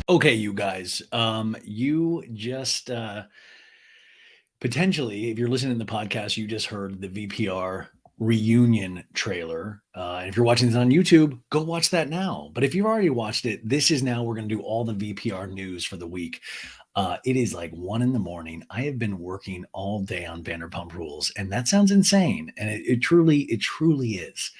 Okay, you guys, you just potentially, if you're listening to the podcast, you just heard the VPR reunion trailer. And if you're watching this on YouTube, go watch that now. But if you've already watched it, this is now we're going to do all the VPR news for the week. It is like 1 in the morning. I have been working all day on Vanderpump Rules, and that sounds insane. And it truly is.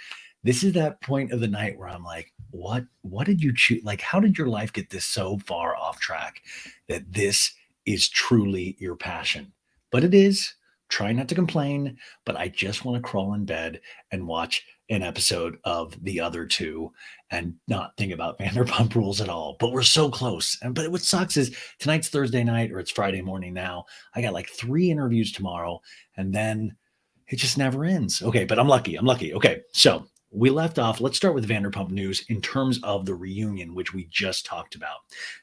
This is that point of the night where I'm like, what did you choose? Like, how did your life get this so far off track that this is truly your passion? But it is. Try not to complain, but I just want to crawl in bed and watch an episode of the other two and not think about Vanderpump Rules at all. But we're so close. And but what sucks is tonight's Thursday night or it's Friday morning now. I got like 3 interviews tomorrow, and then it just never ends. Okay, but I'm lucky. I'm lucky. Okay, so we left off. Let's start with Vanderpump News in terms of the reunion, which we just talked about.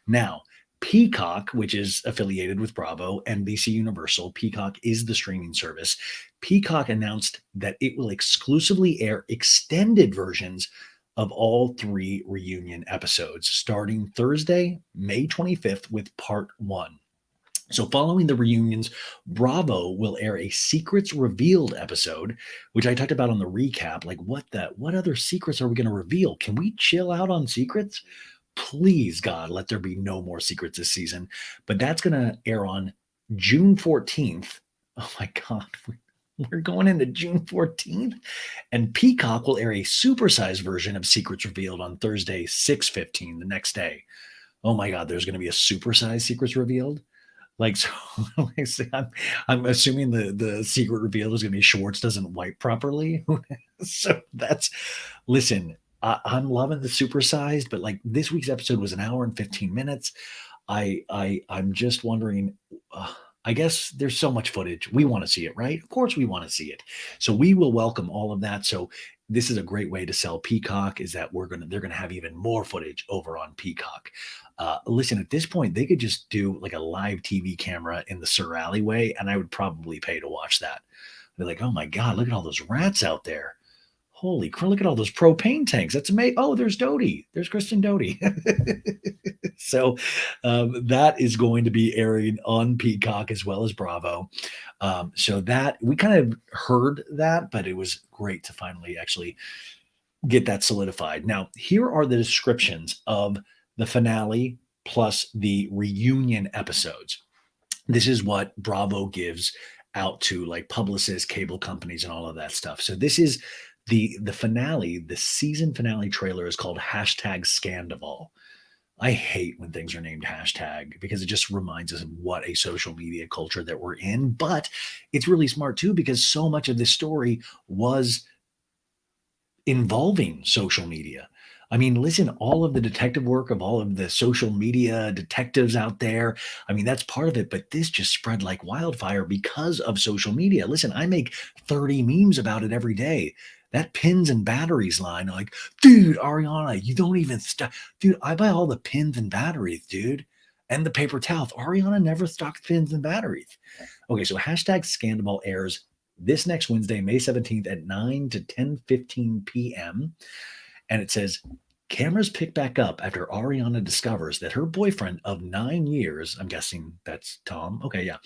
Now, Peacock, which is affiliated with Bravo, NBC Universal, Peacock is the streaming service. Peacock announced that it will exclusively air extended versions of all three reunion episodes starting Thursday, May 25th, with part one. So, following the reunions, Bravo will air a Secrets Revealed episode, which I talked about on the recap. Like, what other secrets are we going to reveal? Can we chill out on secrets? Please, God, let there be no more secrets this season. But that's going to air on June 14th. Oh my God, we're going into June 14th. And Peacock will air a supersized version of Secrets Revealed on Thursday, 6/15, the next day. Oh my God, there's going to be a supersized Secrets Revealed. Like, so like, I'm assuming the secret reveal is going to be Schwartz doesn't wipe properly. So that's listen. I'm loving the supersized, but like this week's episode was an hour and 15 minutes. I'm just wondering. I guess there's so much footage. We want to see it, right? Of course, we want to see it. So we will welcome all of that. So this is a great way to sell Peacock. Is that they're gonna have even more footage over on Peacock. Listen, at this point, they could just do like a live TV camera in the Sur alleyway, and I would probably pay to watch that. They're like, oh my God, look at all those rats out there. Holy crap, look at all those propane tanks. That's amazing. Oh, there's Doty. There's Kristen Doty. So that is going to be airing on Peacock as well as Bravo. So that we kind of heard that, but it was great to finally actually get that solidified. Now, here are the descriptions of the finale plus the reunion episodes. This is what Bravo gives out to like publicists, cable companies, and all of that stuff. So this is the finale, the season finale trailer is called #Scandoval. I hate when things are named hashtag because it just reminds us of what a social media culture that we're in. But it's really smart too because so much of this story was involving social media. I mean, listen, all of the detective work of all of the social media detectives out there, I mean, that's part of it, but this just spread like wildfire because of social media. Listen, I make 30 memes about it every day. That pins and batteries line, like, dude, Ariana, you don't even stop. Dude, I buy all the pins and batteries, dude, and the paper towels. Ariana never stocks pins and batteries. Okay, so #Scandal airs this next Wednesday, May 17th at 9 to 10:15 p.m. And it says, cameras pick back up after Ariana discovers that her boyfriend of 9 years, I'm guessing that's Tom, okay, yeah,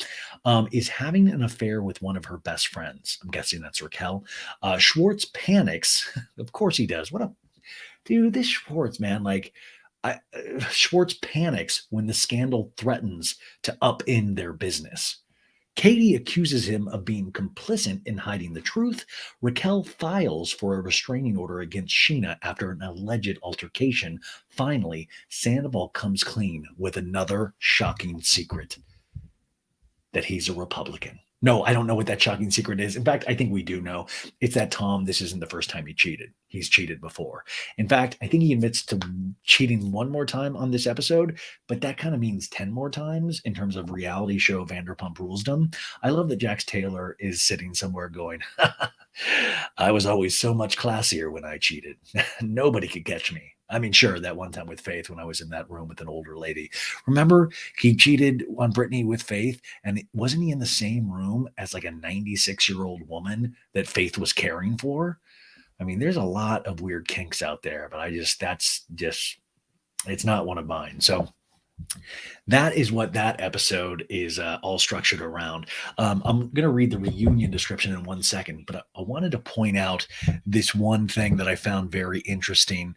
is having an affair with one of her best friends. I'm guessing that's Raquel. Schwartz panics. Of course he does. What a dude, this Schwartz, man, like, Schwartz panics when the scandal threatens to upend their business. Katie accuses him of being complicit in hiding the truth. Raquel files for a restraining order against Sheena after an alleged altercation. Finally, Sandoval comes clean with another shocking secret that he's a Republican. No, I don't know what that shocking secret is. In fact, I think we do know. It's that Tom, this isn't the first time he cheated. He's cheated before. In fact, I think he admits to cheating one more time on this episode, but that kind of means 10 more times in terms of reality show Vanderpump Rulesdom. I love that Jax Taylor is sitting somewhere going, I was always so much classier when I cheated. Nobody could catch me. I mean, sure, that one time with Faith when I was in that room with an older lady. Remember, he cheated on Brittany with Faith, and wasn't he in the same room as like a 96-year-old woman that Faith was caring for? I mean, there's a lot of weird kinks out there, but that's just, it's not one of mine. So That is what that episode is all structured around. I'm going to read the reunion description in 1 second, but I wanted to point out this one thing that I found very interesting.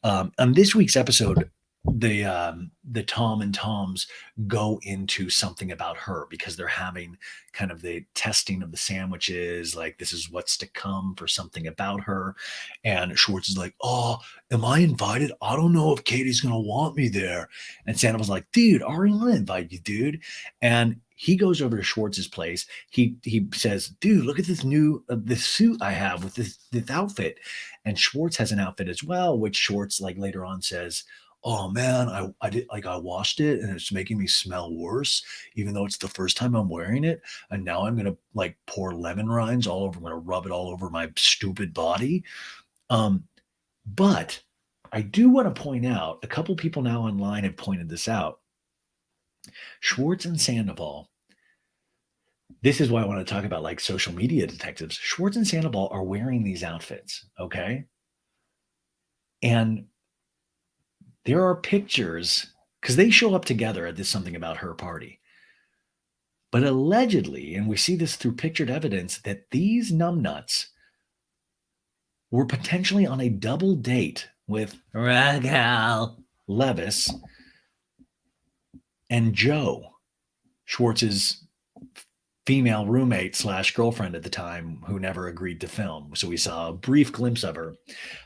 On this week's episode, the Tom and Toms go into something about her because they're having kind of the testing of the sandwiches, like this is what's to come for something about her. And Schwartz is like, "Oh, am I invited? I don't know if Katie's gonna want me there." And Sandoval's like, "Dude, Ariana invited you, dude." And he goes over to Schwartz's place. He says, "Dude, look at this new this suit I have with this outfit." And Schwartz has an outfit as well, which Schwartz like later on says, "Oh man, I did like I washed it and it's making me smell worse, even though it's the first time I'm wearing it. And now I'm gonna like pour lemon rinds all over, I'm gonna rub it all over my stupid body." Um, but I do want to point out a couple people now online have pointed this out. Schwartz and Sandoval. This is why I want to talk about like social media detectives. Schwartz and Sandoval are wearing these outfits, okay? And there are pictures because they show up together at this something about her party. But allegedly, and we see this through pictured evidence, that these numbnuts were potentially on a double date with Raquel Levis and Joe, Schwartz's female roommate slash girlfriend at the time, who never agreed to film. So we saw a brief glimpse of her.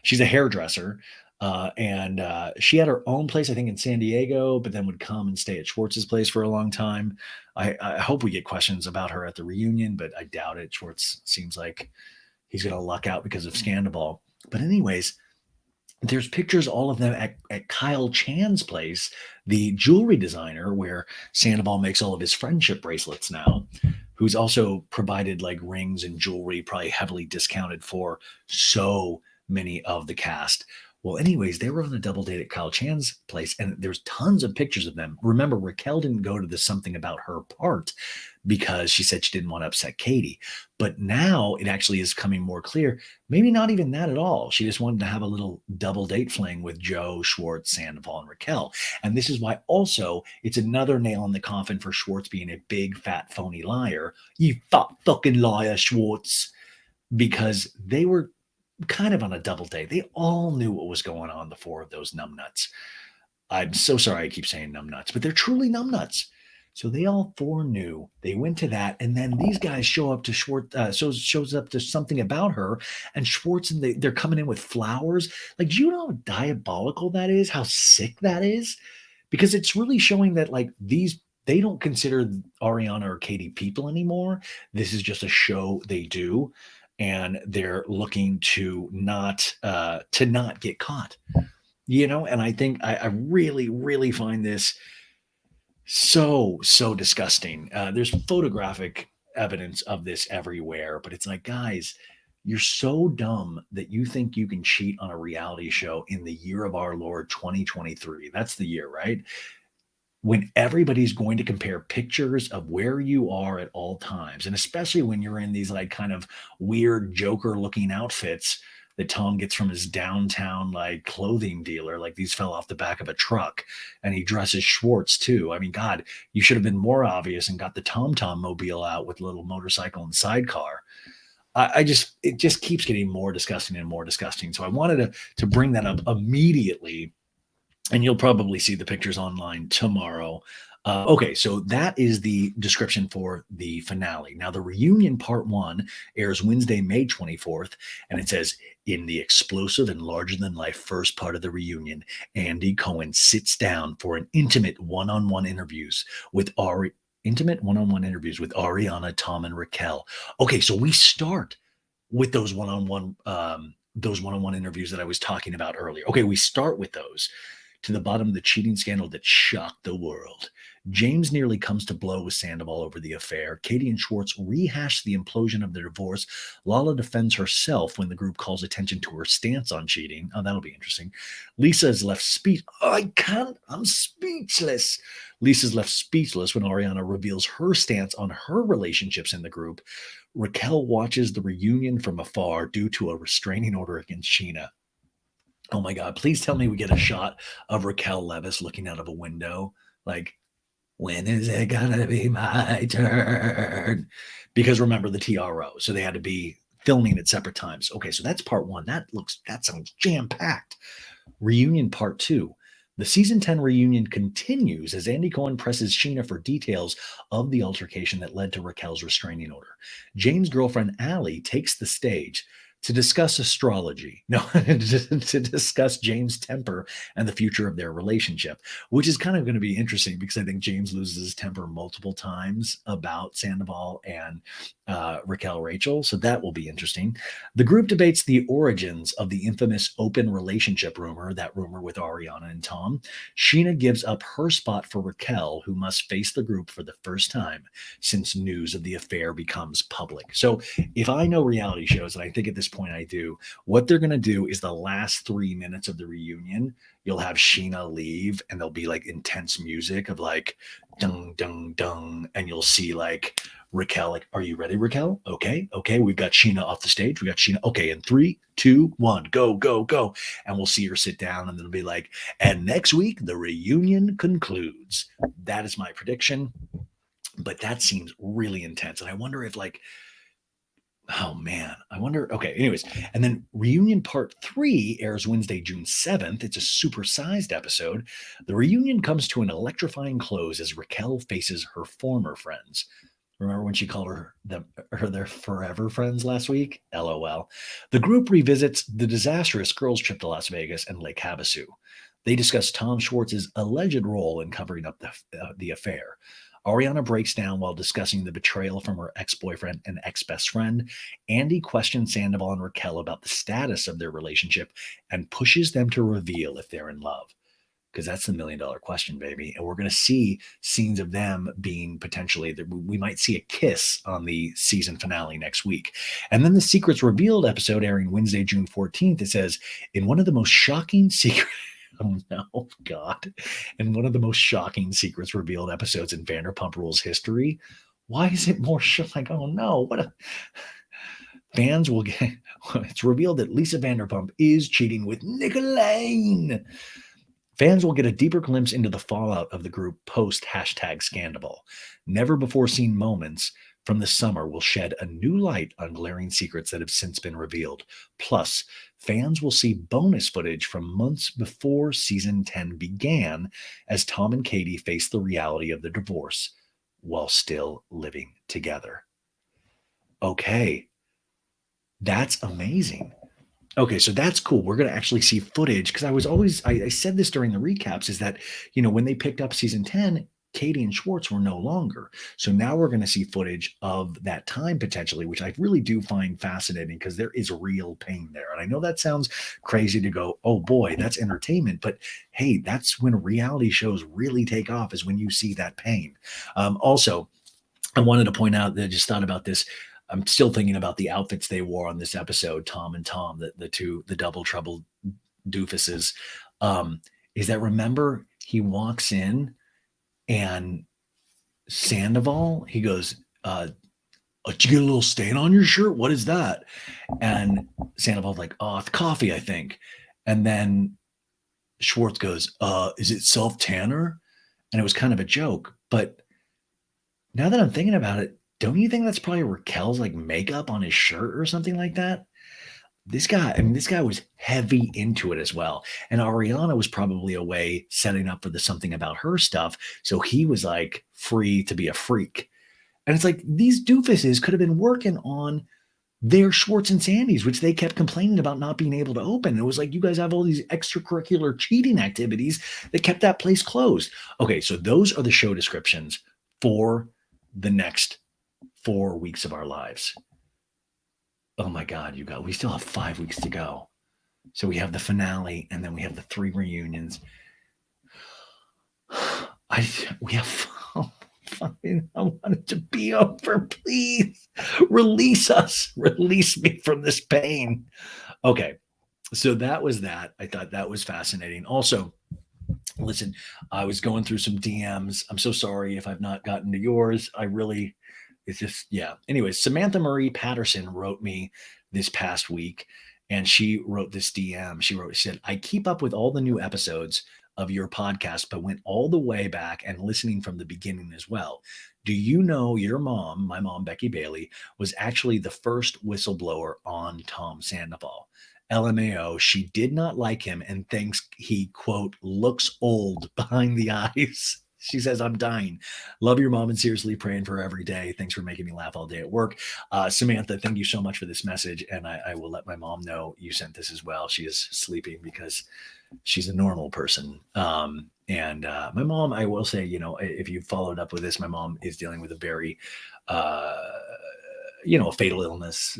She's a hairdresser. And she had her own place, I think, in San Diego, but then would come and stay at Schwartz's place for a long time. I hope we get questions about her at the reunion, but I doubt it. Schwartz seems like he's going to luck out because of Sandoval. But anyways, there's pictures, all of them at Kyle Chan's place, the jewelry designer, where Sandoval makes all of his friendship bracelets now, who's also provided like rings and jewelry, probably heavily discounted for so many of the cast. Well, anyways, they were on a double date at Kyle Chan's place, and there's tons of pictures of them. Remember, Raquel didn't go to the something about her part because she said she didn't want to upset Katie. But now it actually is coming more clear. Maybe not even that at all. She just wanted to have a little double date fling with Joe, Schwartz, Sandoval, and Raquel. And this is why also it's another nail in the coffin for Schwartz being a big, fat, phony liar. You fat fucking liar, Schwartz. Because they were kind of on a double date. They all knew what was going on, the four of those numbnuts. I'm so sorry I keep saying numbnuts, but they're truly numbnuts. So they all four knew. They went to that, and then these guys show up to Schwartz. Shows up to something about her, and Schwartz and they're coming in with flowers. Like, do you know how diabolical that is? How sick that is? Because it's really showing that like these they don't consider Ariana or Katie people anymore. This is just a show they do, and they're looking to not get caught. And I think I really, really find this so disgusting. There's photographic evidence of this everywhere, but it's like, guys, you're so dumb that you think you can cheat on a reality show in the year of our Lord 2023. That's the year, right? When everybody's going to compare pictures of where you are at all times, and especially when you're in these like kind of weird Joker looking outfits that Tom gets from his downtown like clothing dealer, like these fell off the back of a truck, and he dresses Schwartz too. I mean, God, you should have been more obvious and got the Tom mobile out with a little motorcycle and sidecar. It just keeps getting more disgusting and more disgusting. So I wanted to bring that up immediately, and you'll probably see the pictures online tomorrow. Okay, so that is the description for the finale. Now, the reunion part 1 airs Wednesday, May 24th, and it says, in the explosive and larger-than-life first part of the reunion, Andy Cohen sits down for an intimate one-on-one interviews with Ariana, Tom, and Raquel. Okay, so we start with those one-on-one interviews that I was talking about earlier. Okay, we start with those. To the bottom of the cheating scandal that shocked the world. James nearly comes to blow with Sandoval over the affair. Katie and Schwartz rehash the implosion of their divorce. Lala defends herself when the group calls attention to her stance on cheating. Oh, that'll be interesting. Lisa is left I'm speechless. Lisa's left speechless when Ariana reveals her stance on her relationships in the group. Raquel watches the reunion from afar due to a restraining order against Sheena. Oh my God, please tell me we get a shot of Raquel Levis looking out of a window Like, when is it gonna be my turn? Because remember the TRO, so they had to be filming at separate times. Okay, so that's part one. That sounds jam packed. Reunion Part 2. The season 10 reunion continues as Andy Cohen presses Sheena for details of the altercation that led to Raquel's restraining order. James' girlfriend Allie takes the stage to discuss astrology. No, to discuss James' temper and the future of their relationship, which is kind of going to be interesting because I think James loses his temper multiple times about Sandoval and Raquel Rachel. So that will be interesting. The group debates the origins of the infamous open relationship rumor, that rumor with Ariana and Tom. Sheena gives up her spot for Raquel, who must face the group for the first time since news of the affair becomes public. So, if I know reality shows, and I think at this point I do, what they're going to do is the last 3 minutes of the reunion, you'll have Sheena leave and there'll be like intense music of like dung, dung, dung. And you'll see like Raquel, like, are you ready, Raquel? Okay, okay. We've got Sheena off the stage. We got Sheena. Okay, in 3, 2, 1, go, go, go. And we'll see her sit down, and it'll be like, and next week the reunion concludes. That is my prediction. But that seems really intense. And I wonder if like, oh man, I wonder. Okay, anyways, and then Reunion Part 3 airs Wednesday, June 7th. It's a supersized episode. The reunion comes to an electrifying close as Raquel faces her former friends. Remember when she called her their forever friends last week? LOL. The group revisits the disastrous girls' trip to Las Vegas and Lake Havasu. They discuss Tom Schwartz's alleged role in covering up the affair. Ariana breaks down while discussing the betrayal from her ex-boyfriend and ex-best friend. Andy questions Sandoval and Raquel about the status of their relationship and pushes them to reveal if they're in love, because that's the $1,000,000 question, baby. And we're going to see scenes of them being potentially, we might see a kiss on the season finale next week. And then the Secrets Revealed episode airing Wednesday, June 14th, it says, in one of the most shocking secrets, oh no, God, in one of the most shocking Secrets Revealed episodes in Vanderpump Rules history. Why is it more like, oh no, what a fans will get, it's revealed that Lisa Vanderpump is cheating with Nicolene. Fans will get a deeper glimpse into the fallout of the group post #Scandal. Never before seen moments from the summer will shed a new light on glaring secrets that have since been revealed. Plus, fans will see bonus footage from months before season 10 began as Tom and Katie face the reality of the divorce while still living together. Okay, that's amazing. Okay, so that's cool. We're going to actually see footage because I said this during the recaps is that, when they picked up season 10, Katie and Schwartz were no longer. So now we're going to see footage of that time potentially, which I really do find fascinating because there is real pain there. And I know that sounds crazy to go, oh boy, that's entertainment. But hey, that's when reality shows really take off, is when you see that pain. Also, I wanted to point out that I just thought about this. I'm still thinking about the outfits they wore on this episode, Tom and Tom, the double trouble doofuses. Is that, remember, he walks in and Sandoval, he goes, did you get a little stain on your shirt? What is that? And Sandoval's like, oh, it's coffee, I think. And then Schwartz goes, is it self tanner? And it was kind of a joke. But now that I'm thinking about it, don't you think that's probably Raquel's like makeup on his shirt or something like that? This guy was heavy into it as well. And Ariana was probably away setting up for the something about her stuff. So he was like free to be a freak. And it's like these doofuses could have been working on their Schwartz and Sandy's, which they kept complaining about not being able to open. And it was like, you guys have all these extracurricular cheating activities that kept that place closed. Okay, so those are the show descriptions for the next 4 weeks of our lives. Oh my God, we still have 5 weeks to go. So we have the finale and then we have the 3 reunions. I want it to be over, please. Release us. Release me from this pain. Okay. So that was that. I thought that was fascinating. Also, listen, I was going through some DMs. I'm so sorry if I've not gotten to yours. It's just, yeah. Anyways, Samantha Marie Patterson wrote me this past week and she wrote this DM. She said, I keep up with all the new episodes of your podcast, but went all the way back and listening from the beginning as well. Do you know your mom, my mom, Becky Bailey, was actually the first whistleblower on Tom Sandoval? LMAO, she did not like him and thinks he, quote, looks old behind the eyes. She says, I'm dying. Love your mom and seriously praying for her every day. Thanks for making me laugh all day at work. Samantha, thank you so much for this message. And I will let my mom know you sent this as well. She is sleeping because she's a normal person. And my mom, I will say, you know, if you followed up with this, my mom is dealing with a very, fatal illness.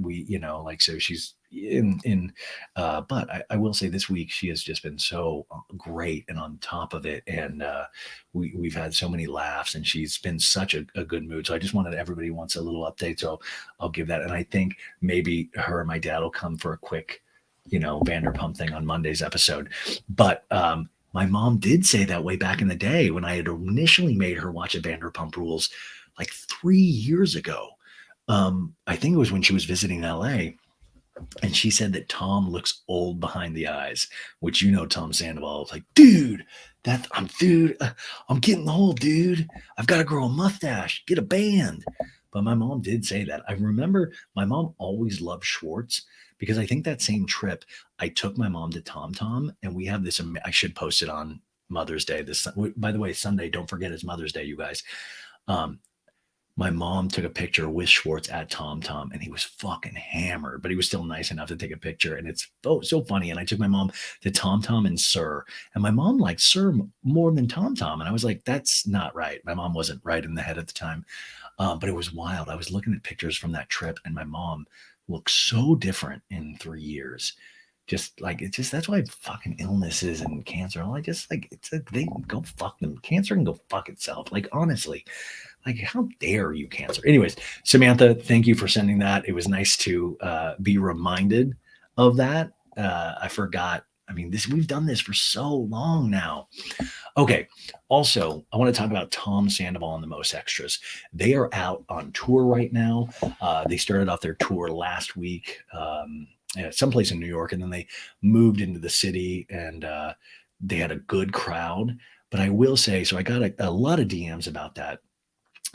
We, like, so she's but I will say this week, she has just been so great and on top of it. And we've had so many laughs and she's been such a good mood. So I just wanted, everybody wants a little update. So I'll give that. And I think maybe her and my dad will come for a quick, Vanderpump thing on Monday's episode. But my mom did say that way back in the day when I had initially made her watch a Vanderpump Rules like 3 years ago. I think it was when she was visiting LA. And she said that Tom looks old behind the eyes, which, Tom Sandoval was like, dude, I'm getting old, dude. I've got to grow a mustache, get a band. But my mom did say that. I remember my mom always loved Schwartz because I think that same trip I took my mom to Tom Tom, and we have this. I should post it on Mother's Day. By the way, Sunday. Don't forget it's Mother's Day, you guys. My mom took a picture with Schwartz at Tom Tom, and he was fucking hammered, but he was still nice enough to take a picture. And it's so funny. And I took my mom to Tom Tom and Sir, and my mom liked Sir more than Tom Tom. And I was like, that's not right. My mom wasn't right in the head at the time, but it was wild. I was looking at pictures from that trip, and my mom looked so different in 3 years. That's why fucking illnesses and cancer, it's a thing. Go fuck them. Cancer can go fuck itself. Like, honestly. Like, how dare you, cancer? Anyways, Samantha, thank you for sending that. It was nice to be reminded of that. I forgot. I mean, we've done this for so long now. Okay. Also, I want to talk about Tom Sandoval and the Most Extras. They are out on tour right now. They started off their tour last week, someplace in New York, and then they moved into the city, and they had a good crowd. But I will say, so I got a lot of DMs about that.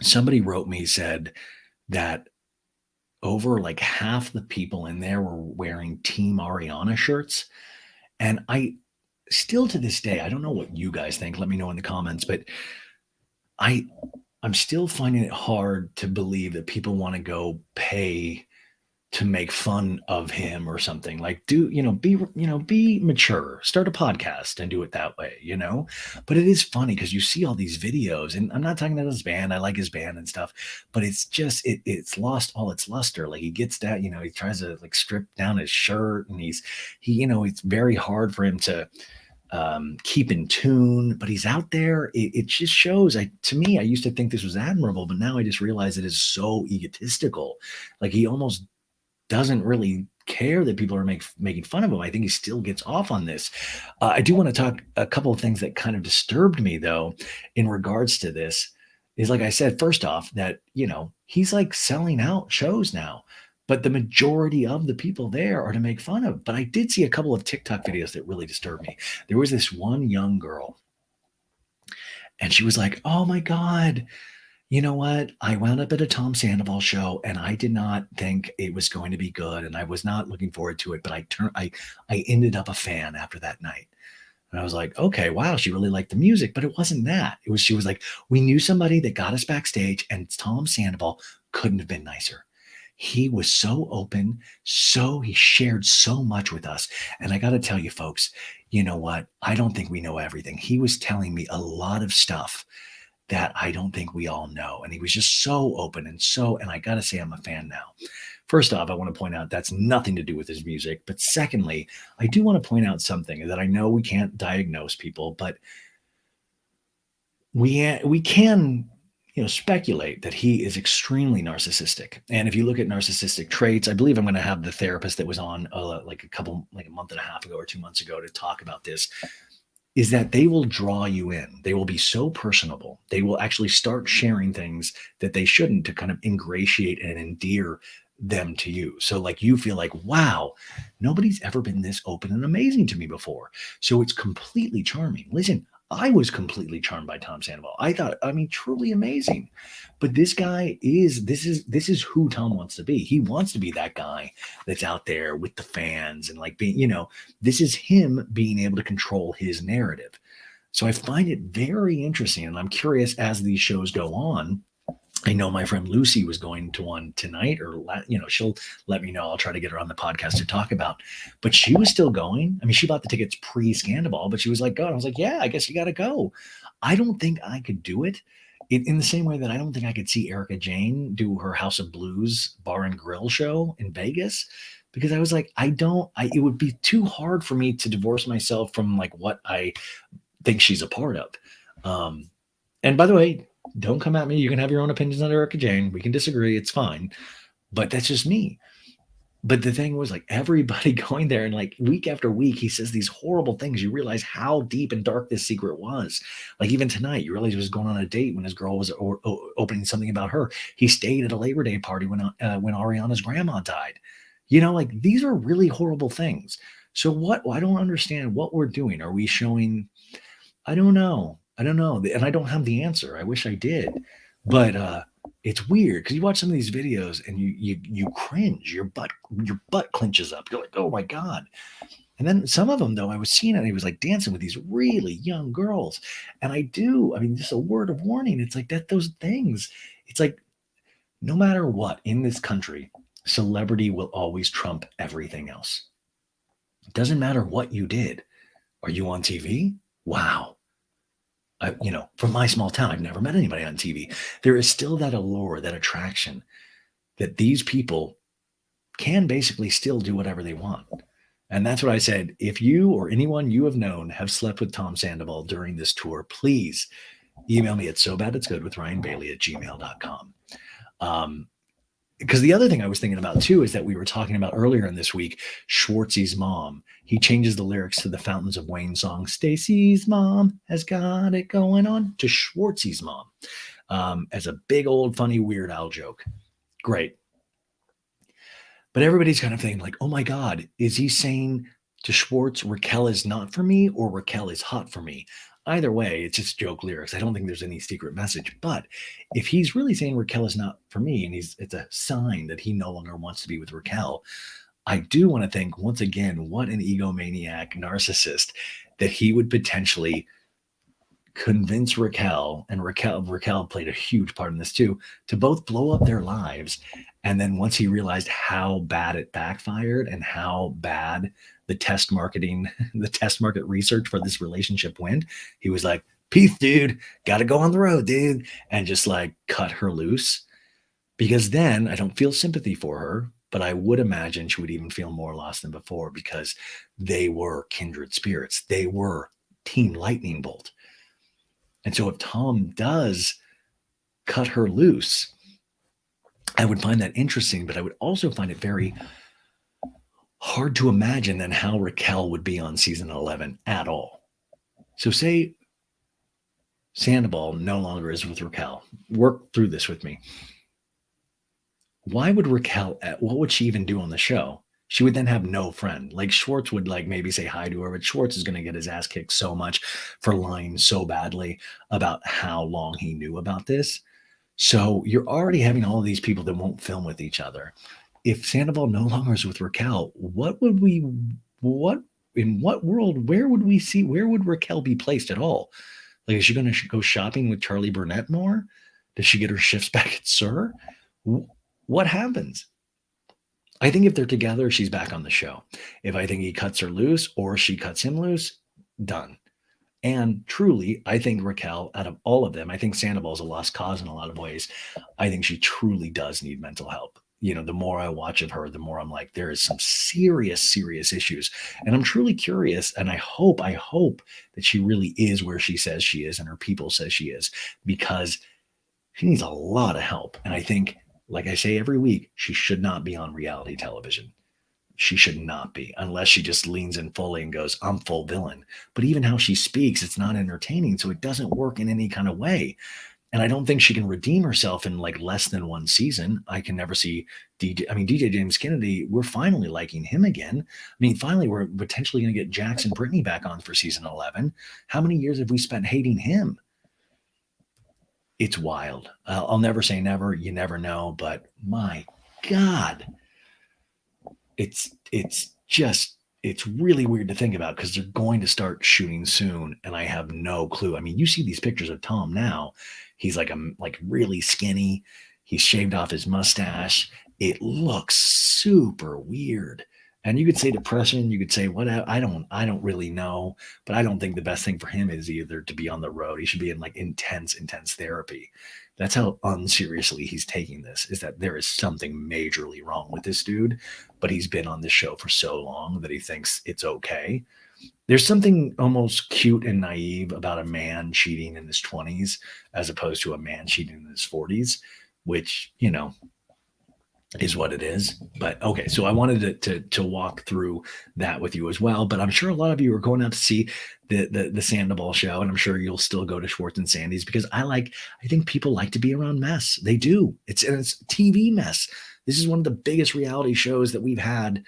Somebody wrote me, said that over like half the people in there were wearing Team Ariana shirts. And I still to this day, I don't know what you guys think. Let me know in the comments, but I'm still finding it hard to believe that people want to go pay to make fun of him or something. Like, be mature, start a podcast and do it that way, but it is funny because you see all these videos, and I'm not talking about his band. I like his band and stuff, but it's just, it's lost all its luster. Like, he gets that, he tries to like strip down his shirt, and it's very hard for him to keep in tune, but he's out there. It just shows. To me, I used to think this was admirable, but now I just realize it is so egotistical. Like, he almost doesn't really care that people are making fun of him. I think he still gets off on this. I do want to talk a couple of things that kind of disturbed me, though, in regards to this. Is, like I said, first off, that he's like selling out shows now, but the majority of the people there are to make fun of. But I did see a couple of TikTok videos that really disturbed me. There was this one young girl, and she was like, "Oh my God, you know what? I wound up at a Tom Sandoval show, and I did not think it was going to be good, and I was not looking forward to it. But I ended up a fan after that night." And I was like, okay, wow, she really liked the music, but it wasn't that. She was like, we knew somebody that got us backstage, and Tom Sandoval couldn't have been nicer. He was so open, he shared so much with us. And I got to tell you, folks, you know what? I don't think we know everything. He was telling me a lot of stuff that I don't think we all know. And he was just so open and I got to say, I'm a fan now. First off, I want to point out that's nothing to do with his music. But secondly, I do want to point out something that I know we can't diagnose people, but we can, speculate that he is extremely narcissistic. And if you look at narcissistic traits, I believe I'm going to have the therapist that was on like a month and a half ago or 2 months ago to talk about this. Is that they will draw you in. They will be so personable. They will actually start sharing things that they shouldn't to kind of ingratiate and endear them to you. So like you feel like, wow, nobody's ever been this open and amazing to me before. So it's completely charming. Listen, I was completely charmed by Tom Sandoval. I thought, I mean, truly amazing. But this guy this is who Tom wants to be. He wants to be that guy that's out there with the fans and like being, this is him being able to control his narrative. So I find it very interesting, and I'm curious as these shows go on. I know my friend Lucy was going to one tonight, or she'll let me know. I'll try to get her on the podcast to talk about. But she was still going. I mean, she bought the tickets pre-Scandal, but she was like, "God," I was like, "Yeah, I guess you got to go." I don't think I could do it in the same way that I don't think I could see Erica Jane do her House of Blues bar and grill show in Vegas, because I was like, it would be too hard for me to divorce myself from like what I think she's a part of. And by the way, don't come at me. You can have your own opinions on Erica Jane. We can disagree. It's fine. But that's just me. But the thing was, like, everybody going there, and like week after week, he says these horrible things. You realize how deep and dark this secret was. Like even tonight, you realize he was going on a date when his girl was opening something about her. He stayed at a Labor Day party when Ariana's grandma died. Like these are really horrible things. So what? I don't understand what we're doing. Are we showing? I don't know. And I don't have the answer. I wish I did. But it's weird because you watch some of these videos and you cringe. Your butt clenches up. You're like, oh my God. And then some of them, though, I was seeing it, he was like dancing with these really young girls. And I mean, just a word of warning. It's like those things. It's like no matter what in this country, celebrity will always trump everything else. It doesn't matter what you did. Are you on TV? Wow. From my small town, I've never met anybody on TV. There is still that allure, that attraction that these people can basically still do whatever they want. And that's what I said. If you or anyone you have known have slept with Tom Sandoval during this tour, please email me at sobaditsgoodwithryanbailey@gmail.com. Because the other thing I was thinking about too is that we were talking about earlier in this week, Schwartz's mom. He changes the lyrics to the Fountains of Wayne song, Stacy's mom has got it going on, to Schwartz's mom, as a big old funny Weird Al joke. Great. But everybody's kind of thinking like, oh my God, is he saying to Schwartz, Raquel is not for me or Raquel is hot for me? Either way, it's just joke lyrics. I don't think there's any secret message. But if he's really saying Raquel is not for me, and it's a sign that he no longer wants to be with Raquel, I do want to think, once again, what an egomaniac narcissist that he would potentially convince Raquel, and Raquel played a huge part in this too, to both blow up their lives. And then once he realized how bad it backfired and how bad the test market research for this relationship went, he was like, peace, dude, gotta go on the road, dude, and just like cut her loose. Because then I don't feel sympathy for her, but I would imagine she would even feel more lost than before, because they were kindred spirits. They were Team Lightning Bolt. And so if Tom does cut her loose, I would find that interesting, but I would also find it very hard to imagine then how Raquel would be on season 11 at all. So say Sandoval no longer is with Raquel. Work through this with me. Why would Raquel, what would she even do on the show? She would then have no friend. Like Schwartz would like maybe say hi to her, but Schwartz is going to get his ass kicked so much for lying so badly about how long he knew about this. So you're already having all of these people that won't film with each other. If Sandoval no longer is with Raquel, where would Raquel be placed at all? Like, is she going to go shopping with Charlie Burnett more? Does she get her shifts back at SUR? What happens? I think if they're together, she's back on the show. If I think he cuts her loose or she cuts him loose, done. And truly, I think Raquel, out of all of them, I think Sandoval is a lost cause in a lot of ways. I think she truly does need mental help. The more I watch of her, the more I'm like, there is some serious, serious issues. And I'm truly curious. And I hope that she really is where she says she is and her people says she is, because she needs a lot of help. And I think, like I say every week, she should not be on reality television. She should not be, unless she just leans in fully and goes, I'm full villain. But even how she speaks, it's not entertaining. So it doesn't work in any kind of way. And I don't think she can redeem herself in like less than one season. I can never see DJ James Kennedy, we're finally liking him again. I mean, finally, we're potentially going to get Jackson Brittany back on for season 11. How many years have we spent hating him? It's wild. I'll never say never. You never know. But my God, it's really weird to think about because they're going to start shooting soon, and I have no clue. I mean, you see these pictures of Tom now. He's like really skinny. He's shaved off his mustache. It looks super weird. And you could say depression. You could say what? I don't really know. But I don't think the best thing for him is either to be on the road. He should be in like intense therapy. That's how unseriously he's taking this. Is that there is something majorly wrong with this dude, but he's been on this show for so long that he thinks it's okay. There's something almost cute and naive about a man cheating in his 20s as opposed to a man cheating in his 40s, which, is what it is. But okay, so I wanted to walk through that with you as well. But I'm sure a lot of you are going out to see the Sandoval show, and I'm sure you'll still go to Schwartz and Sandy's because I think people like to be around mess. They do. It's TV mess. This is one of the biggest reality shows that we've had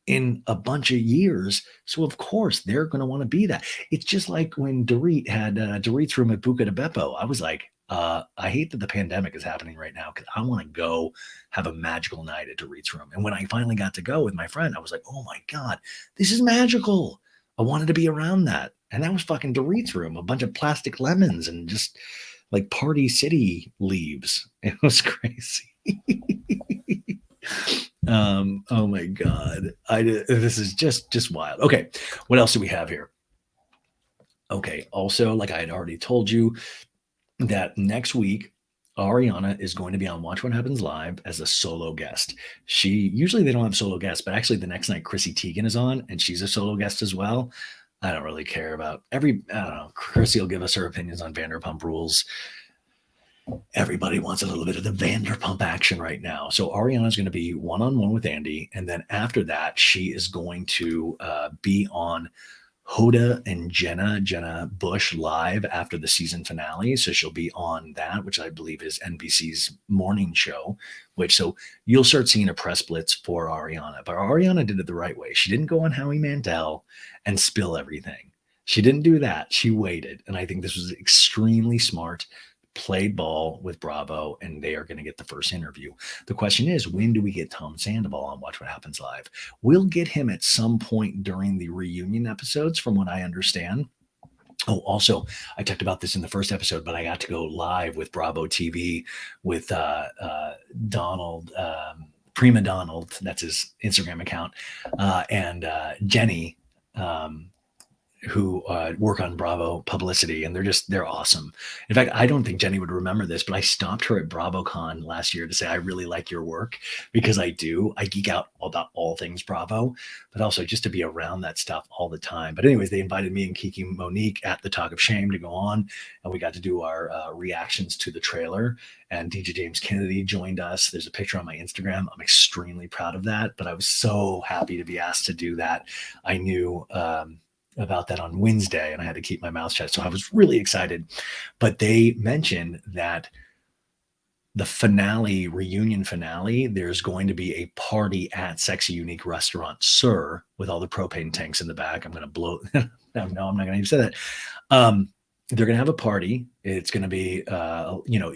in a bunch of years. So of course they're going to want to be that. It's just like when Dorit had Dorit's room at Buca de Beppo. I was like, I hate that the pandemic is happening right now because I want to go have a magical night at Dorit's room. And when I finally got to go with my friend, I was like, oh my God, this is magical. I wanted to be around that. And that was fucking Dorit's room, a bunch of plastic lemons and just like Party City leaves. It was crazy. Oh my God. This is just wild. Okay. What else do we have here? Okay. Also, like I had already told you, that next week, Ariana is going to be on Watch What Happens Live as a solo guest. Usually they don't have solo guests, but actually the next night Chrissy Teigen is on and she's a solo guest as well. I don't really care about I don't know. Chrissy will give us her opinions on Vanderpump Rules. Everybody wants a little bit of the Vanderpump action right now. So Ariana is going to be one-on-one with Andy. And then after that, she is going to be on Hoda and Jenna Bush live after the season finale. So she'll be on that, which I believe is NBC's morning show, so you'll start seeing a press blitz for Ariana. But Ariana did it the right way. She didn't go on Howie Mandel and spill everything. She didn't do that. She waited. And I think this was extremely smart. Played ball with Bravo, and they are going to get the first interview. The question is, when do we get Tom Sandoval on Watch What Happens Live? We'll get him at some point during the reunion episodes, from what I understand. Oh, also, I talked about this in the first episode, but I got to go live with Bravo TV with Donald, Prima Donald, that's his Instagram account, and Jenny, who work on Bravo publicity, and they're awesome. In fact, I don't think Jenny would remember this, but I stopped her at BravoCon last year to say, I really like your work, because I do. I geek out about all things Bravo, but also just to be around that stuff all the time. But anyways, they invited me and Kiki Monique at the Talk of Shame to go on, and we got to do our reactions to the trailer, and DJ James Kennedy joined us. There's a picture on my Instagram. I'm extremely proud of that, but I was so happy to be asked to do that. I knew about that on Wednesday, and I had to keep my mouth shut. So I was really excited. But they mentioned that the reunion finale, there's going to be a party at Sexy Unique Restaurant, Sir, with all the propane tanks in the back. I'm going to blow. No, I'm not going to even say that. They're going to have a party. It's going to be,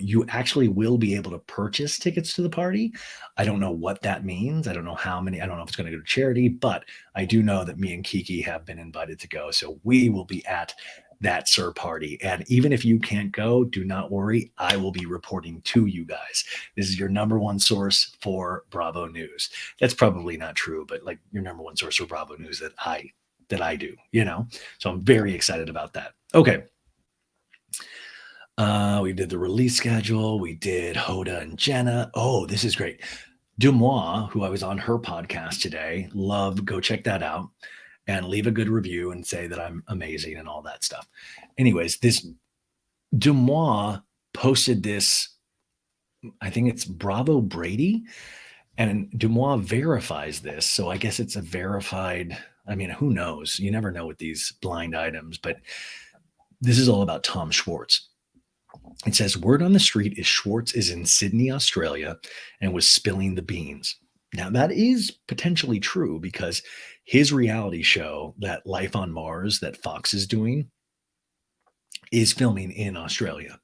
you actually will be able to purchase tickets to the party. I don't know what that means. I don't know how many. I don't know if it's going to go to charity, but I do know that me and Kiki have been invited to go. So we will be at that Sir party. And even if you can't go, do not worry. I will be reporting to you guys. This is your number one source for Bravo News. That's probably not true, but like your number one source for Bravo News that I do, So I'm very excited about that. Okay. We did the release schedule. We did Hoda and Jenna. Oh, this is great. Dumois, who I was on her podcast today, go check that out and leave a good review and say that I'm amazing and all that stuff. Anyways, this Dumois posted this, I think it's Bravo Brady, and Dumois verifies this. So I guess it's a verified, who knows? You never know with these blind items, but this is all about Tom Schwartz. It says, word on the street is Schwartz is in Sydney, Australia, and was spilling the beans. Now, that is potentially true because his reality show, that Life on Mars that Fox is doing, is filming in Australia.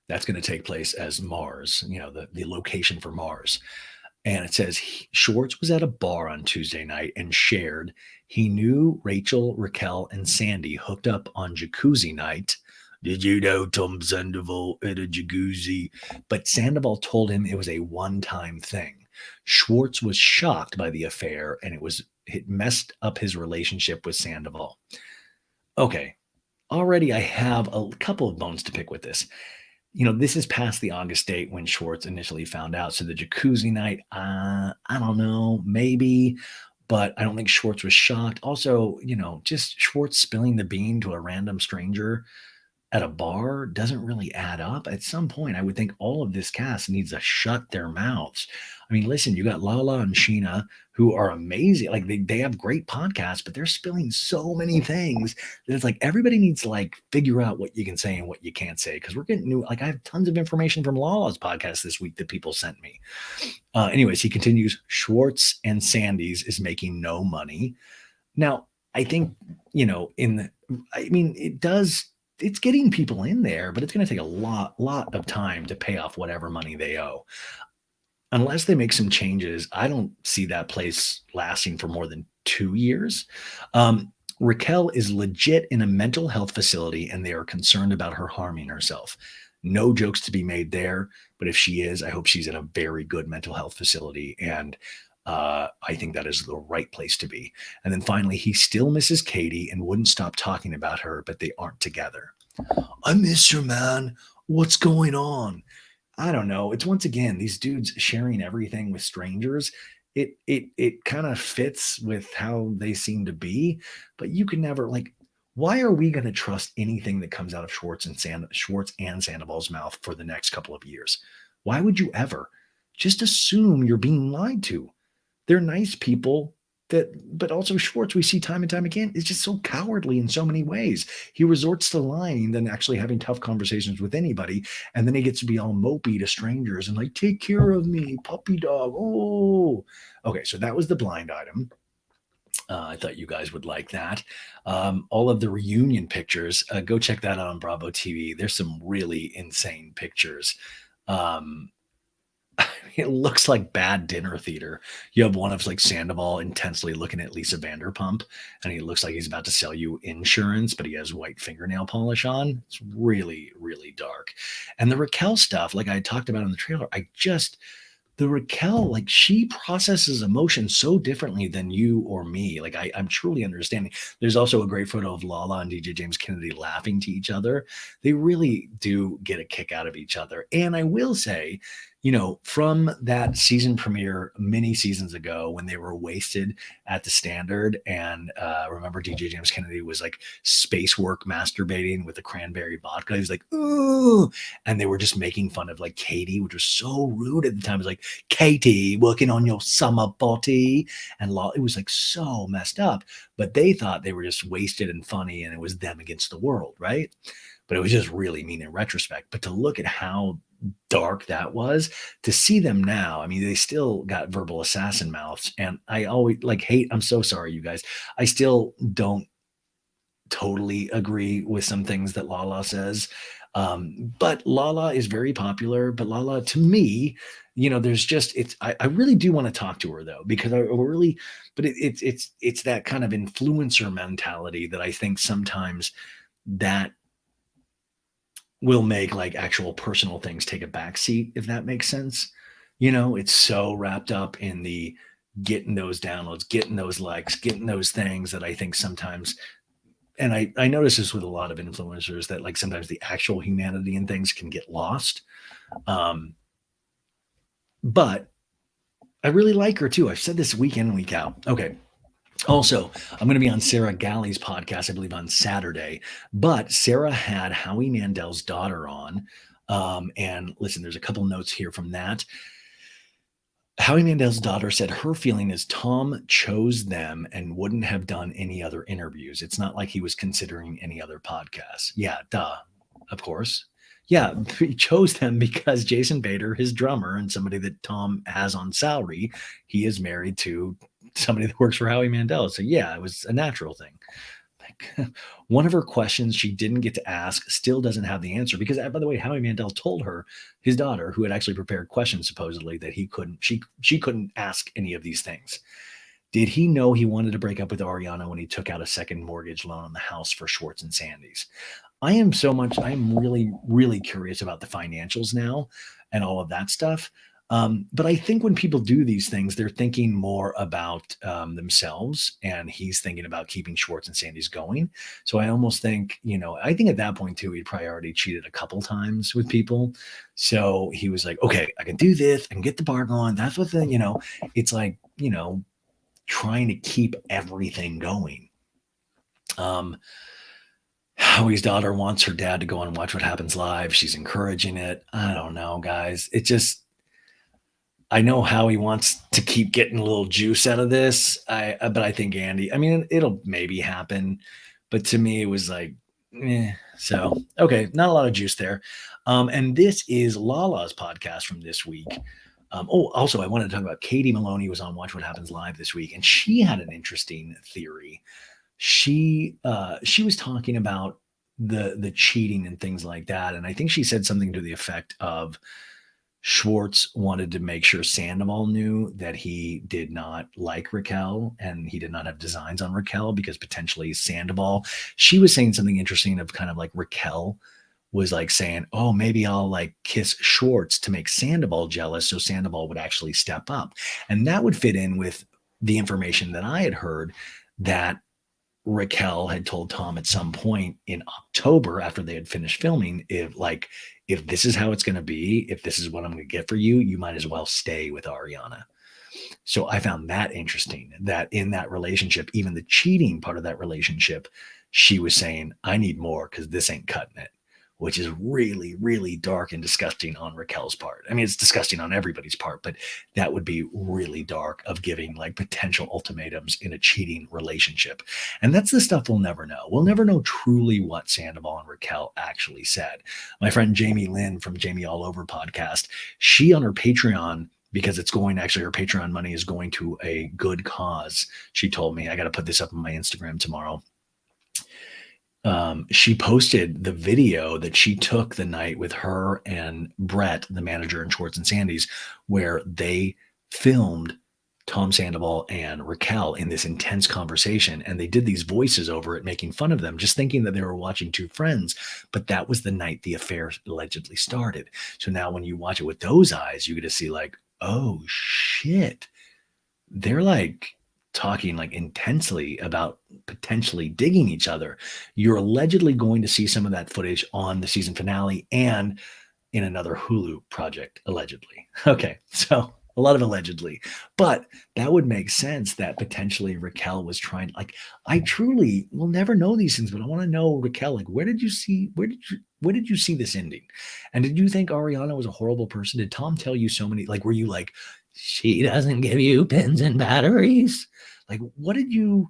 That's going to take place as Mars, the location for Mars. And it says Schwartz was at a bar on Tuesday night and shared he knew Rachel, Raquel, and Sandy hooked up on jacuzzi night. Did you know Tom Sandoval at a jacuzzi? But Sandoval told him it was a one-time thing. Schwartz was shocked by the affair, and it messed up his relationship with Sandoval. Okay, already I have a couple of bones to pick with this. This is past the August date when Schwartz initially found out. So the jacuzzi night, I don't know, maybe, but I don't think Schwartz was shocked. Also, just Schwartz spilling the bean to a random stranger at a bar doesn't really add up. At some point, I would think all of this cast needs to shut their mouths. I mean, listen, you got Lala and Sheena, who are amazing. Like they have great podcasts, but they're spilling so many things that it's like everybody needs to like figure out what you can say and what you can't say. Cause we're getting new, like I have tons of information from Lala's podcast this week that people sent me. Anyways, he continues, Schwartz and Sandy's is making no money. Now, I think, it's getting people in there, but it's going to take a lot of time to pay off whatever money they owe. Unless they make some changes, I don't see that place lasting for more than 2 years. Raquel is legit in a mental health facility, and they are concerned about her harming herself. No jokes to be made there, but if she is, I hope she's in a very good mental health facility, and I think that is the right place to be. And then finally, he still misses Katie and wouldn't stop talking about her, but they aren't together. I miss her, man. What's going on? I don't know. It's once again these dudes sharing everything with strangers. It kind of fits with how they seem to be, but you can never like. Why are we going to trust anything that comes out of Schwartz and Sandoval's mouth for the next couple of years? Why would you ever? Just assume you're being lied to. They're nice people but also Schwartz, we see time and time again, is just so cowardly in so many ways. He resorts to lying than actually having tough conversations with anybody. And then he gets to be all mopey to strangers and like, take care of me, puppy dog. Oh, okay. So that was the blind item. I thought you guys would like that. All of the reunion pictures, go check that out on Bravo TV. There's some really insane pictures. It looks like bad dinner theater. You have one of like Sandoval intensely looking at Lisa Vanderpump, and he looks like he's about to sell you insurance, but he has white fingernail polish on. It's really, really dark. And the Raquel stuff, like I talked about in the trailer, the Raquel, like she processes emotion so differently than you or me. Like I'm truly understanding. There's also a great photo of Lala and DJ James Kennedy laughing to each other. They really do get a kick out of each other. And I will say, from that season premiere many seasons ago when they were wasted at the Standard, and remember DJ James Kennedy was like space work masturbating with the cranberry vodka. He was like, ooh, and they were just making fun of like Katie, which was so rude at the time. It was like, Katie, working on your summer body, and it was like so messed up. But they thought they were just wasted and funny, and it was them against the world, right? But it was just really mean in retrospect. But to look at how dark that was, to see them now, I mean, they still got verbal assassin mouths, and I always I'm so sorry, you guys. I still don't totally agree with some things that Lala says. But Lala is very popular. But Lala, to me, there's just I really do want to talk to her though, because it's that kind of influencer mentality that I think sometimes that will make like actual personal things take a backseat, if that makes sense. It's so wrapped up in the getting those downloads, getting those likes, getting those things that I think sometimes, and I notice this with a lot of influencers, that like sometimes the actual humanity in things can get lost. But I really like her too. I've said this week in and week out. Okay. Also, I'm going to be on Sarah Galley's podcast, I believe, on Saturday. But Sarah had Howie Mandel's daughter on. And listen, there's a couple notes here from that. Howie Mandel's daughter said her feeling is Tom chose them and wouldn't have done any other interviews. It's not like he was considering any other podcasts. Yeah, duh, of course. Yeah, he chose them because Jason Bader, his drummer, and somebody that Tom has on salary, he is married to somebody that works for Howie Mandel. So yeah, it was a natural thing. Like, one of her questions she didn't get to ask still doesn't have the answer because, by the way, Howie Mandel told her, his daughter, who had actually prepared questions supposedly, that she couldn't ask any of these things. Did he know he wanted to break up with Ariana when he took out a second mortgage loan on the house for Schwartz and Sandy's? I'm really, really curious about the financials now and all of that stuff. But I think when people do these things, they're thinking more about themselves, and he's thinking about keeping Schwartz and Sandy's going. So I almost think, I think at that point too, he'd probably already cheated a couple times with people. So he was like, okay, I can do this, I can get the bar going. That's what it's like, trying to keep everything going. Howie's daughter wants her dad to go and watch What Happens Live. She's encouraging it. I don't know, guys. I know Howie wants to keep getting a little juice out of this. But I think Andy, I mean, it'll maybe happen. But to me, it was like, So, okay, not a lot of juice there. And this is Lala's podcast from this week. Also, I wanted to talk about Katie Maloney was on Watch What Happens Live this week, and she had an interesting theory. She was talking about the cheating and things like that, and I think she said something to the effect of Schwartz wanted to make sure Sandoval knew that he did not like Raquel and he did not have designs on Raquel because potentially Sandoval. She was saying something interesting of kind of like Raquel was like saying, oh, maybe I'll like kiss Schwartz to make Sandoval jealous so Sandoval would actually step up. And that would fit in with the information that I had heard that Raquel had told Tom at some point in October after they had finished filming, if this is how it's going to be, if this is what I'm going to get for you, you might as well stay with Ariana. So I found that interesting that in that relationship, even the cheating part of that relationship, she was saying, I need more because this ain't cutting it, which is really, really dark and disgusting on Raquel's part. I mean, it's disgusting on everybody's part, but that would be really dark of giving like potential ultimatums in a cheating relationship. And that's the stuff we'll never know. We'll never know truly what Sandoval and Raquel actually said. My friend Jamie Lynn from Jamie All Over podcast, she on her Patreon, because her Patreon money is going to a good cause. She told me, I got to put this up on my Instagram tomorrow. She posted the video that she took the night with her and Brett, the manager in Schwartz and Sandy's, where they filmed Tom Sandoval and Raquel in this intense conversation. And they did these voices over it, making fun of them, just thinking that they were watching two friends. But that was the night the affair allegedly started. So now when you watch it with those eyes, you get to see like, oh shit, they're like talking like intensely about potentially digging each other. You're allegedly going to see some of that footage on the season finale and in another Hulu project, allegedly. Okay, so a lot of allegedly, but that would make sense that potentially Raquel was trying. Like, I truly will never know these things, but I want to know, Raquel, like, where did you see this ending? And did you think Ariana was a horrible person? Did Tom tell you so many? Like, were you like, she doesn't give you pins and batteries? Like, what did you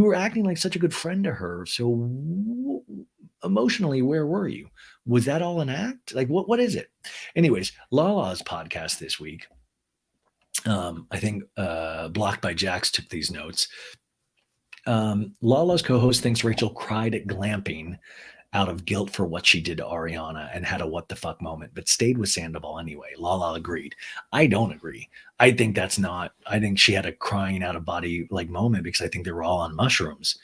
were acting like such a good friend to her. So emotionally, where were you? Was that all an act? Like, what is it? Anyways, Lala's podcast this week. I think Blocked by Jax took these notes. Lala's co-host thinks Rachel cried at glamping out of guilt for what she did to Ariana and had a what the fuck moment, but stayed with Sandoval anyway. Lala agreed. I don't agree. I think she had a crying out of body like moment because I think they were all on mushrooms.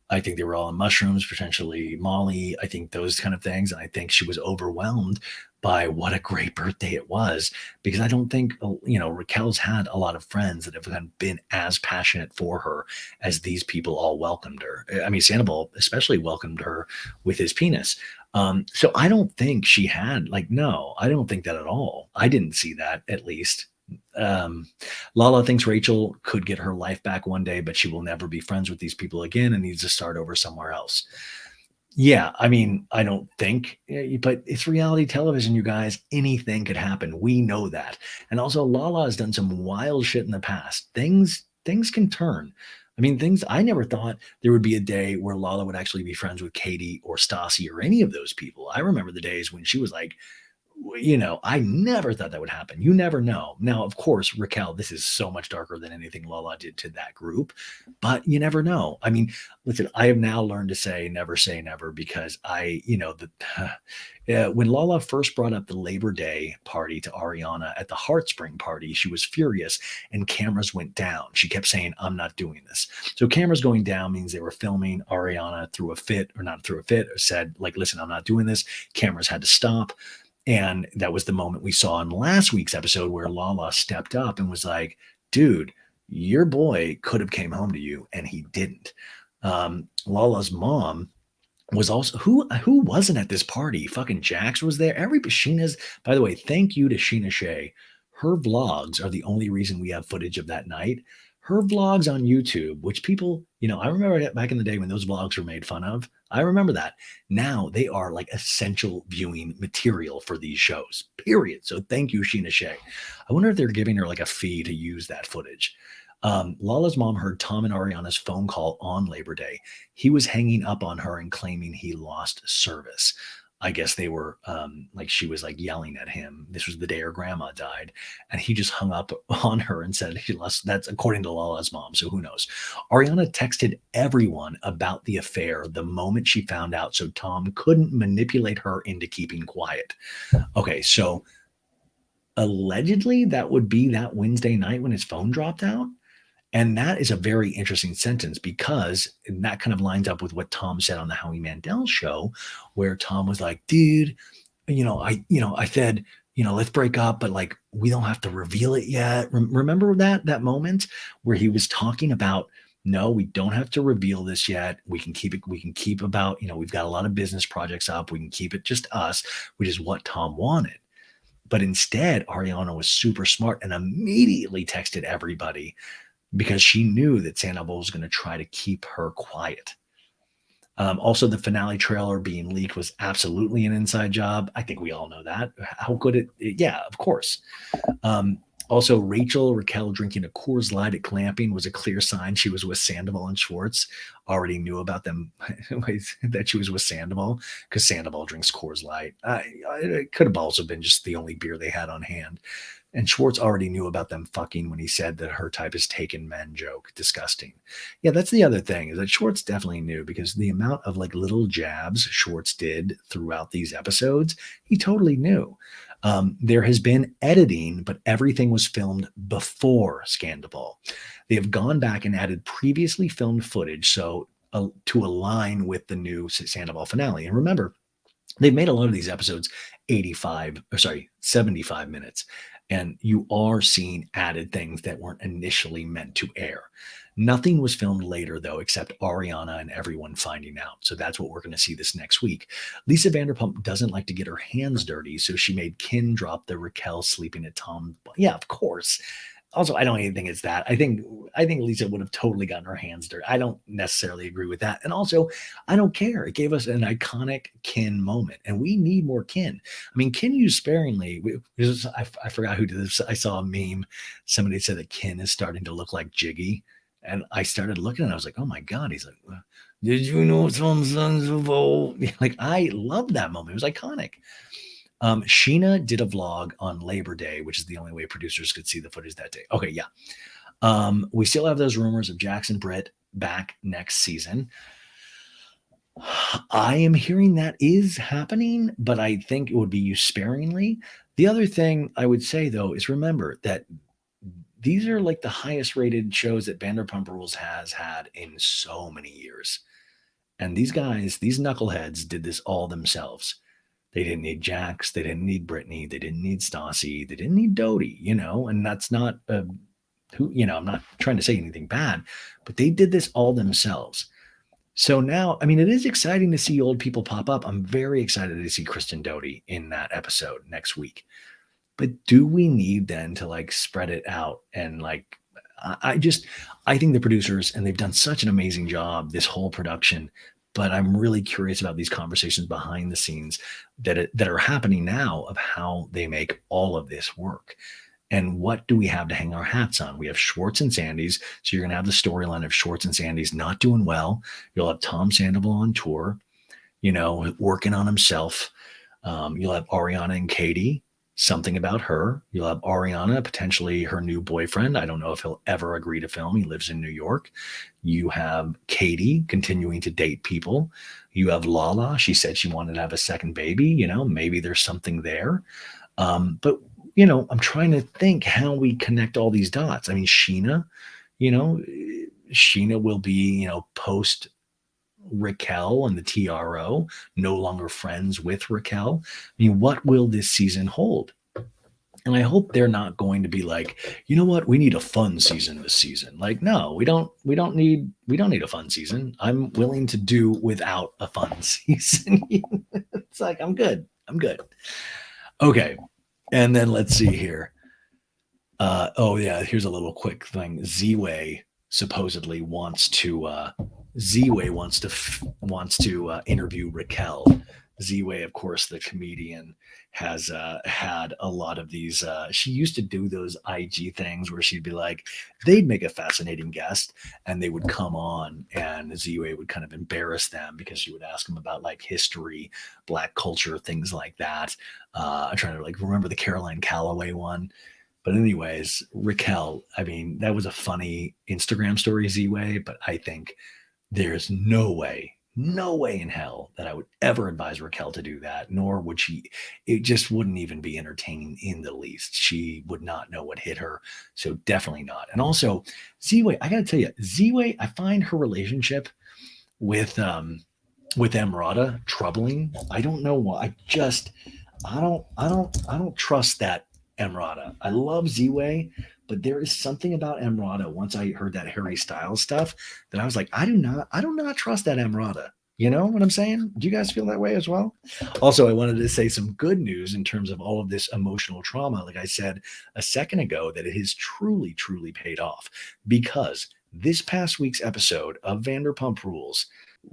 Potentially Molly. I think those kind of things. And I think she was overwhelmed by what a great birthday it was, because I don't think, Raquel's had a lot of friends that have been as passionate for her as these people all welcomed her. I mean, Sandoval especially welcomed her with his penis. So I don't think she had no, I don't think that at all. I didn't see that, at least. Lala thinks Rachel could get her life back one day, but she will never be friends with these people again and needs to start over somewhere else. Yeah, I mean, I don't think, but it's reality television, you guys. Anything could happen. We know that. And also, Lala has done some wild shit in the past. Things can turn. I mean, things I never thought there would be a day where Lala would actually be friends with Katie or Stassi or any of those people. I remember the days when she was like, I never thought that would happen. You never know. Now, of course, Raquel, this is so much darker than anything Lala did to that group, but you never know. I mean, listen, I have now learned to say never because when Lala first brought up the Labor Day party to Ariana at the Heartspring party, she was furious and cameras went down. She kept saying, I'm not doing this. So cameras going down means they were filming. Ariana threw a fit, or not threw a fit, or said, like, listen, I'm not doing this. Cameras had to stop. And that was the moment we saw in last week's episode where Lala stepped up and was like, dude, your boy could have came home to you and he didn't. Lala's mom was also who wasn't at this party. Fucking Jax was there. Sheena's, by the way, thank you to Sheena Shea. Her vlogs are the only reason we have footage of that night. Her vlogs on YouTube, which people, I remember back in the day when those vlogs were made fun of. I remember that. Now they are like essential viewing material for these shows, period. So thank you, Sheena Shea. I wonder if they're giving her like a fee to use that footage. Lala's mom heard Tom and Ariana's phone call on Labor Day. He was hanging up on her and claiming he lost service. I guess they were she was like yelling at him. This was the day her grandma died. And he just hung up on her and said he lost. That's according to Lala's mom. So who knows? Ariana texted everyone about the affair the moment she found out. So Tom couldn't manipulate her into keeping quiet. Okay. So allegedly that would be that Wednesday night when his phone dropped out. And that is a very interesting sentence because that kind of lines up with what Tom said on the Howie Mandel show, where Tom was like, dude, I said, let's break up, but like, we don't have to reveal it yet. Remember that moment where he was talking about, no, we don't have to reveal this yet. We can keep it. We can keep about, we've got a lot of business projects up. We can keep it just us, which is what Tom wanted. But instead, Ariana was super smart and immediately texted everybody because she knew that Sandoval was going to try to keep her quiet. Also, the finale trailer being leaked was absolutely an inside job. I think we all know that. How could it? Yeah, of course. Also, Raquel drinking a Coors Light at glamping was a clear sign she was with Sandoval and Schwartz. Already knew about them that she was with Sandoval because Sandoval drinks Coors Light. It could have also been just the only beer they had on hand. And Schwartz already knew about them fucking when he said that her type is taken men joke. Disgusting. Yeah, that's the other thing is that Schwartz definitely knew because the amount of like little jabs Schwartz did throughout these episodes, he totally knew. There has been editing, but everything was filmed before Sandoval. They have gone back and added previously filmed footage to align with the new Sandoval finale. And remember, they've made a lot of these episodes 75 minutes. And you are seeing added things that weren't initially meant to air. Nothing was filmed later, though, except Ariana and everyone finding out. So that's what we're going to see this next week. Lisa Vanderpump doesn't like to get her hands dirty, so she made Kin drop the Raquel sleeping at Tom. Yeah, of course. Also, I don't even think it's that. I think Lisa would have totally gotten her hands dirty. I don't necessarily agree with that. And also, I don't care. It gave us an iconic Kin moment, and we need more Kin. I mean, Kin used sparingly. I forgot who did this. I saw a meme. Somebody said that Kin is starting to look like Jiggy. And I started looking and I was like, oh my God. He's like, did you know some sons of old? Like, I love that moment. It was iconic. Sheena did a vlog on Labor Day, which is the only way producers could see the footage that day. Okay, yeah. We still have those rumors of Jackson Britt back next season. I am hearing that is happening, but I think it would be used sparingly. The other thing I would say, though, is remember that these are like the highest rated shows that Vanderpump Rules has had in so many years. And these guys, these knuckleheads did this all themselves. They didn't need Jax. They didn't need Brittany. They didn't need Stassi. They didn't need Dodie, and that's not I'm not trying to say anything bad, but they did this all themselves. So now, I mean, it is exciting to see old people pop up. I'm very excited to see Kristen Doty in that episode next week. But do we need then to like spread it out and like, I think the producers, and they've done such an amazing job, this whole production, but I'm really curious about these conversations behind the scenes that are happening now of how they make all of this work. And what do we have to hang our hats on? We have Schwartz and Sandy's. So you're going to have the storyline of Schwartz and Sandy's not doing well. You'll have Tom Sandoval on tour, working on himself. You'll have Ariana and Katie, something about her. You'll have Ariana, potentially her new boyfriend. I don't know if he'll ever agree to film. He lives in New York. You have Katie continuing to date people. You have Lala. She said she wanted to have a second baby. Maybe there's something there. But I'm trying to think how we connect all these dots. I mean, Sheena will be, post Raquel and the TRO, no longer friends with Raquel. I mean, what will this season hold? And I hope they're not going to be like, you know what, we need a fun season this season. Like, no, we don't need a fun season. I'm willing to do without a fun season. It's like, I'm good. Okay. And then let's see here. Here's a little quick thing. Z-Way supposedly wants to interview Raquel. Z-Way, of course, the comedian, has had a lot of these. She used to do those IG things where she'd be like, they'd make a fascinating guest and they would come on and Z-Way would kind of embarrass them because she would ask them about like history, Black culture, things like that. I'm trying to remember the Caroline Calloway one. But anyways, Raquel, I mean, that was a funny Instagram story, Z-Way, but I think there's no way in hell that I would ever advise Raquel to do that, nor would she. It just wouldn't even be entertaining in the least. She would not know what hit her. So definitely not. And also, Z-Way, I got to tell you, Z-Way, I find her relationship with Emrata troubling. I don't know why. I don't trust that Emrata. I love Z-Way, but there is something about Emrata. Once I heard that Harry Styles stuff, that I was like, I do not trust that Emrata. You know what I'm saying? Do you guys feel that way as well? Also, I wanted to say some good news in terms of all of this emotional trauma. Like I said a second ago, that it has truly, truly paid off, because this past week's episode of Vanderpump Rules,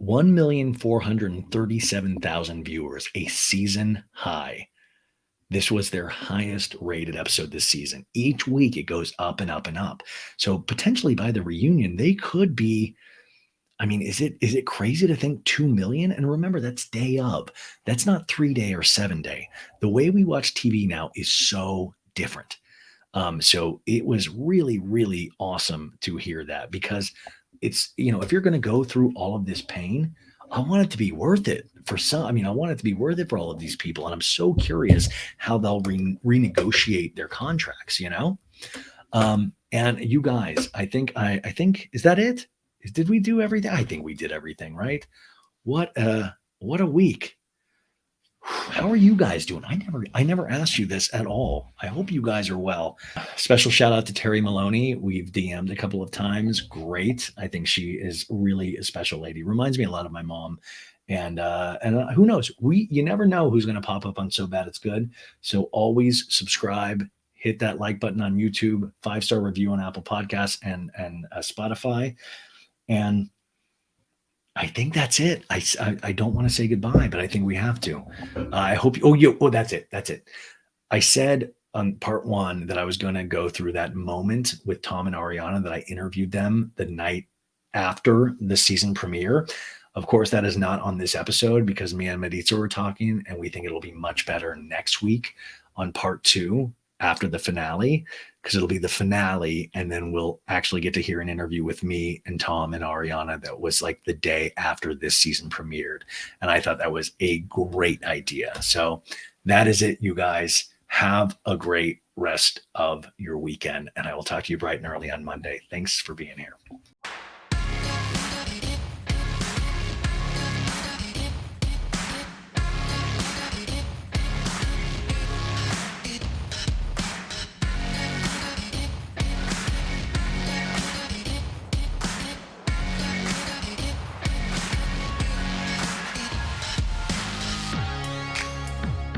1,437,000 viewers, a season high. This was their highest rated episode this season. Each week it goes up and up and up. So potentially by the reunion, they could be, I mean, is it crazy to think 2 million? And remember, that's day of. That's not 3-day or 7-day. The way we watch TV now is so different. So it was really, really awesome to hear that, because it's, if you're going to go through all of this pain, I want it to be worth it for some. I mean, I want it to be worth it for all of these people. And I'm so curious how they'll renegotiate their contracts, and you guys, I think, is that it? Did we do everything? I think we did everything, right? What a week. How are you guys doing? I never asked you this at all. I hope you guys are well. Special shout out to Terry Maloney. We've DM'd a couple of times. Great. I think she is really a special lady. Reminds me a lot of my mom. And who knows? You never know who's going to pop up on So Bad It's Good. So always subscribe, hit that like button on YouTube, 5-star review on Apple Podcasts and Spotify. And I think that's it. I don't want to say goodbye, but I think we have to. I hope that's it. I said on part 1 that I was going to go through that moment with Tom and Ariana, that I interviewed them the night after the season premiere. Of course, that is not on this episode, because me and Maritza were talking, and we think it'll be much better next week on part 2 after the finale, because it'll be the finale, and then we'll actually get to hear an interview with me and Tom and Ariana that was like the day after this season premiered. And I thought that was a great idea. So that is it, you guys. Have a great rest of your weekend, and I will talk to you bright and early on Monday. Thanks for being here.